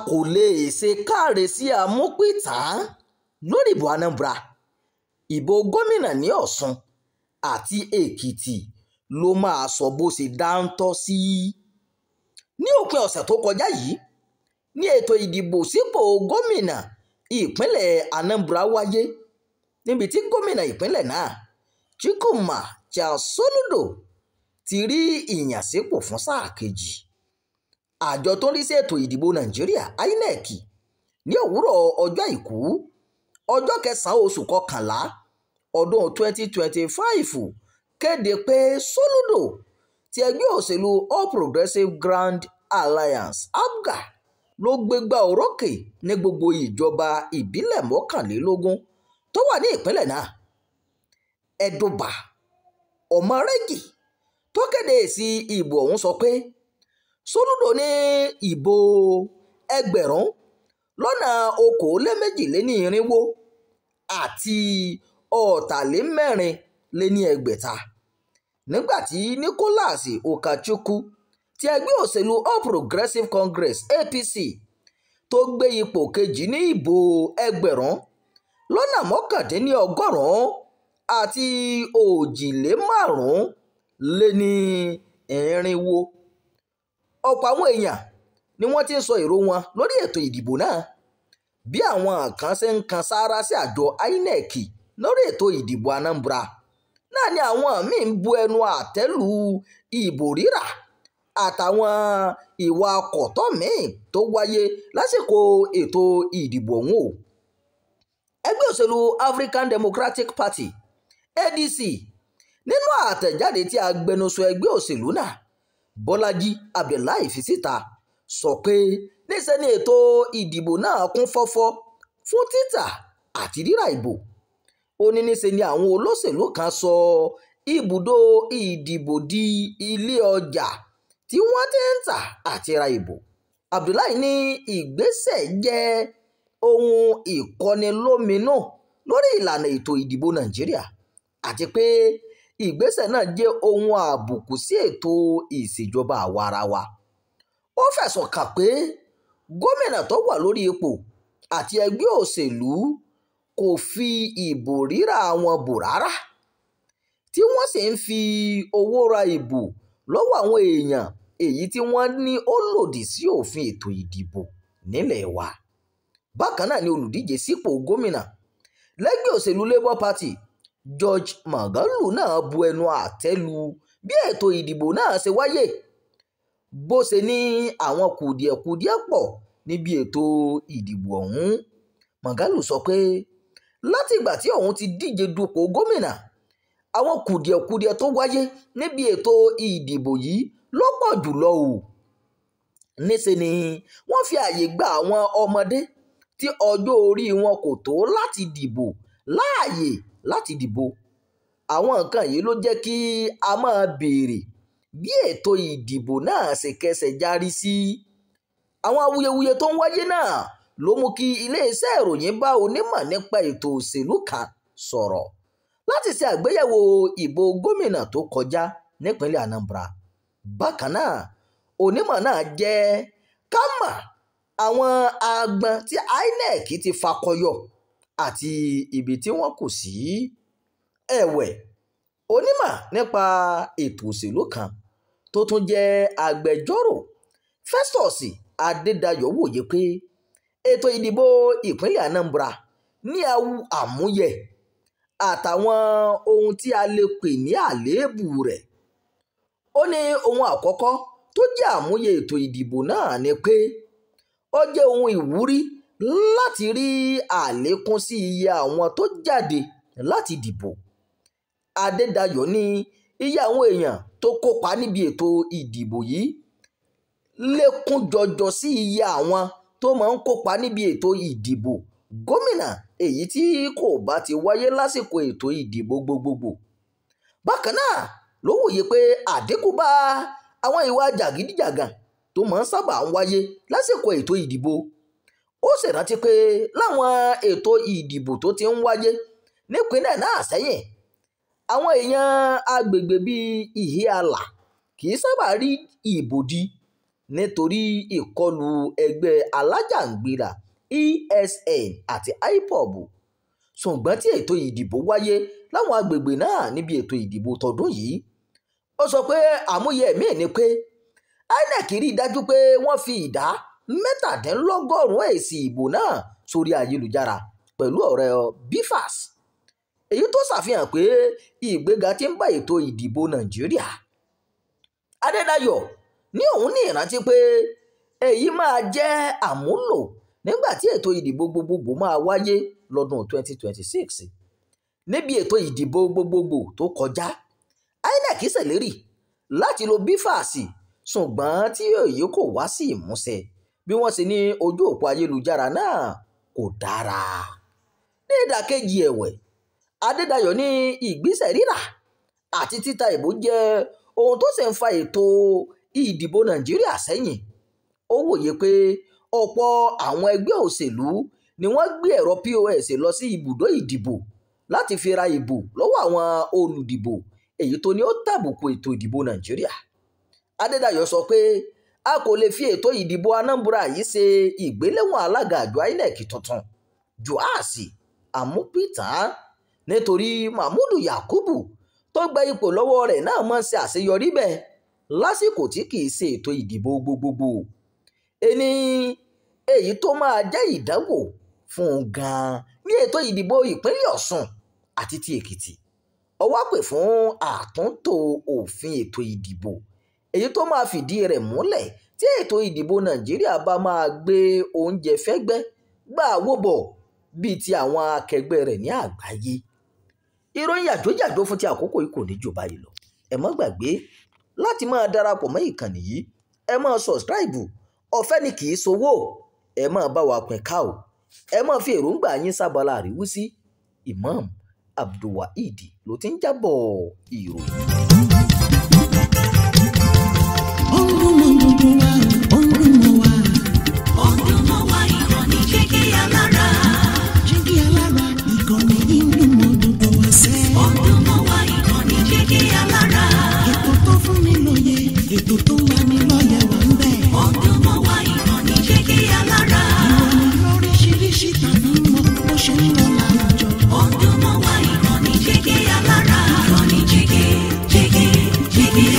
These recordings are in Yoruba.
kò lè ṣe káre sí amúpìtàn lórí ìbò Anambra. Ìbò gómìnà ní Ọ̀ṣun àti Èkìtì ló máa sọ bó ṣe dáńtọ́ sí. Ní òpin ọ̀sẹ̀ tó kọjá yìí ní ètò ìdìbò sípò gómìnà ìpínlẹ̀ Anambra wáyé, níbi tí gómìnà ìpínlẹ̀ náà Chukwuma Soludo ti rí ìyànsípò fún sáà kejì. Àjọ tó ń rí sí ètò ìdìbò Nàìjíríà INEC ní òwúrọ̀ ọjọ́ àìkú ọjọ́ 9 oṣù kọkànlá ọdún 2025 kéde pé Soludo ti ẹgbẹ́ òṣèlú All Progressives Grand Alliance APGA ló gbégbá orókè ní gbogbo ìjọba ìbílẹ̀ 21 tó wà ní ìpínlẹ̀ náà. Ẹ̀dùbà Ọmọrẹ́gì tó kéde èsì ìbò ọ̀hún sọ pé Soludo ní ìbò 1,242 àti 4,646, nígbàtí Nicholas Ukachukwu ti ẹgbẹ́ òṣèlú All Progressives Congress APC tó gbé ipò kejì ní ìbò 1,191 àti 4,540. Ọ̀pọ̀ àwọn èèyàn ni wọ́n ti ń sọ èrò wọn lórí ètò ìdìbò náà, bí àwọn kan ṣe ń kan sáárá sí àjọ INEC lórí ètò ìdìbò Anambra náà ni àwọn míì ń bu ẹnu àtẹ́ lu ìbò rírà àtàwọn ìwà kọ̀tọ́ míì tó wáyé lásìkò ètò ìdìbò ọ̀hún o. Ẹgbẹ́ òṣèlú African Democratic Party ADC nínú àtẹ̀jáde tí agbẹnusọ ẹgbẹ́ òṣèlú náà Bọ́lájí Abdullahi fi síta sọ pé níṣẹ́ ni ètò ìdìbò náà kún fọ́fọ́ fún títà àti rírà ìbò. Ó ní níṣẹ́ ni àwọn olóṣèlú kan sọ ibùdó ìdìbò di ilé ọjà tí wọ́n ti ń tà àti ra ìbò. Abdullahi ní ìgbésẹ̀ jẹ́ ohun ìkọnilóminú lórí ìlànà ètò ìdìbò Nàìjíríà àti pé ìgbésẹ̀ náà jẹ́ ohun àbùkù sí ètò ìṣèjọba àwarawa. Ó fẹ̀sùn kàn pé gómìnà tó wà lórí ipò àti ẹgbẹ́ òṣèlú kò fi ìbò rírà wọn bò rárá, tí wọ́n sì ń fi owó ra ìbò lọ́wọ́ àwọn èèyàn, èyí tí wọ́n ní ó lòdì sí òfin ètò ìdìbò nílẹ̀ wa. Bákan náà ni olùdíje sípò gómìnà lẹ́gbẹ́ òṣèlú Labour Party George Magalu náà bu ẹnu àtẹ́ lu bí ètò ìdìbò náà ṣe wáyé, bó ṣe ní àwọn kùdìẹ̀kudiẹ pọ̀ níbi ètò ìdìbò ọ̀hún. Magalu sọ pé látìgbà tí òun ti díje dupò gómìnà, àwọn kùdìẹ̀kudiẹ tó wáyé níbi ètò ìdìbò yìí ló pọ̀ jùlọ o. Níṣẹ́ ni wọ́n fi àyè gba àwọn ọmọdé tí ọjọ́ orí wọn kò tó láti dìbò láàyè láti dìbò. Àwọn nǹkan yìí ló jẹ́ kí a máa béèrè bí ètò ìdìbò náà ṣe kẹsẹ̀ járí sí. Àwọn awuyewuye tó ń wáyé náà ló mú kí iléeṣẹ́ ìròyìn bá onímọ̀ nípa ètò òṣèlú kan sọ̀rọ̀ láti ṣe àgbéyẹ̀wò ìbò gómìnà tó kọjá nípínlẹ̀ Anambra. Bákan náà, onímọ̀ náà jẹ́ ká mọ̀ àwọn agbọn tí INEC ti fakọyọ àti ibi tí wọ́n kù sí. Ẹ̀wẹ̀, onímọ̀ nípa ètò òṣèlú kan tó tún jẹ́ agbẹjọ́rò Festus Adédayọ̀ wòye pé ètò ìdìbò ìpínlẹ̀ Anambra ní àmúyẹ àtàwọn ohun tí a lè pè ní àléébù rẹ̀. Ó ní ohun àkọ́kọ́ tó jẹ́ àmúyẹ ètò ìdìbò náà ni pé ó jẹ́ ohun ìwúrí láti rí àlékún sí iye àwọn tó jáde láti dìbò. Adédayọ̀ ní iye àwọn èèyàn tó kópa níbi ètò ìdìbò yìí lékún jọjọ sí iye àwọn tó máa ń kópa níbi ètò ìdìbò gómìnà èyí tí kò bá ti wáyé lásìkò ètò ìdìbò gbogbogbò. Bákan náà ló wòye pé àdínkù bá àwọn ìwà jàgídíjàgan tó máa ń sábà ń wáyé lásìkò ètò ìdìbò. Ó sì rántí pé láwọn ètò ìdìbò tó ti ń wáyé nípínlẹ̀ náà sẹ́yìn, àwọn èèyàn agbègbè bíi Ìhíàlà kì í sábà rí ìbò dí nítorí ìkọlù ẹgbẹ́ alájàngbìlà ESN àti IPOB, ṣùgbọ́n tí ètò ìdìbò wáyé láwọn agbègbè náà níbi ètò ìdìbò tọdún yìí. Ó sọ pé àmúyẹ míì ni pé INEC rí i dájú pé wọ́n fi ìdá 97% èsì ìbò náà sórí ayélujára pẹ̀lú ọ̀rọ̀ BVAS, èyí tó ṣàfihàn pé ìgbéga ti ń bá ètò ìdìbò Nàìjíríà. Adédayọ̀ ní òun ní ìrántí pé èyí máa jẹ́ àmúlò nígbà tí ètò ìdìbò gbogbogbò máa wáyé lọ́dún 2026. Níbi ètò ìdìbò gbogbogbò tó kọjá, INEC ṣèlérí láti lo BVAS, ṣùgbọ́n tí èyí kò wá sí ìmúṣẹ bí wọ́n ṣe ní ojú òpó ayélujára náà kò dára. Ní ìdàkejì ẹ̀wẹ̀, Adédayọ̀ ní ìgbésẹ̀ rírà àti títa ìbò jẹ́ ohun tó sì ń fa ètò ìdìbò Nàìjíríà sẹ́yìn. Ó wòye pé ọ̀pọ̀ àwọn ẹgbẹ́ òṣèlú ni wọ́n gbé ẹ̀rọ POS lọ sí ibùdó ìdìbò láti fi ra ìbò lọ́wọ́ àwọn olùdìbò, èyí tó ní ó tàbùkù ètò ìdìbò Nàìjíríà. Adédayọ̀ sọ pé a kò lè fi ètò ìdìbò Anambra yìí ṣe ìgbéléwọ̀n alága àjọ INEC tuntun Joas Amupitan, nítorí Mahmood Yakubu tó gba ipò lọ́wọ́ rẹ̀ náà máa ń ṣe àṣeyọrí bẹ́ẹ̀ lásìkò tí kì í ṣe ètò ìdìbò gbogbogbò. Èyí tó máa jẹ́ ìdánwò fún un gan-an ní ètò ìdìbò ìpínlẹ̀ Ọ̀ṣun àti ti Èkìtì. Ó wá pè fún àtúntò òfin ètò ìdìbò, èyí tó máa fìdí rẹ̀ múlẹ̀ tí ètò ìdìbò Nàìjíríà bá máa gbé oúnjẹ fẹ́gbẹ́ gbà wó bọ̀ bíi ti àwọn akẹgbẹ́ rẹ̀ ní àgbáyé. Ìròyìn yàjóyàjó fún ti àkókò yìí kò ní jù báyìí lọ. Ẹ má gbàgbé láti máa darapọ̀ mọ́ ìkànnì yìí, ẹ máa subscribe, ọ̀fẹ́ ni kì í ṣowó, ẹ máa bá wa pín ká o, ẹ máa fi èròǹgbà yín sábàlá àríwísí. Imam Abdulwaheed ló ti ń jábọ̀ ìròyìn. Ètò tó wà ní lọ́yẹ̀ wà ń bẹ̀. Ọdún mọ́ wa ìkànnì Jígí Alára. Ìròyìn lóríṣiríṣi tàbí mọ bó ṣe ń lọ láwùjọ. Ọdún mọ́ wa ìkànnì Jígí Alára. Ìkànnì Jígí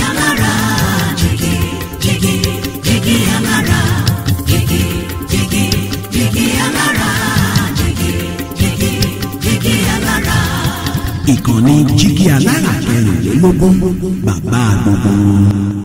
Alára. Jígí Alára. Jígí Alára. Jígí Alára. Ìkànnì Jígí Alára 24, bàbá gbogbo.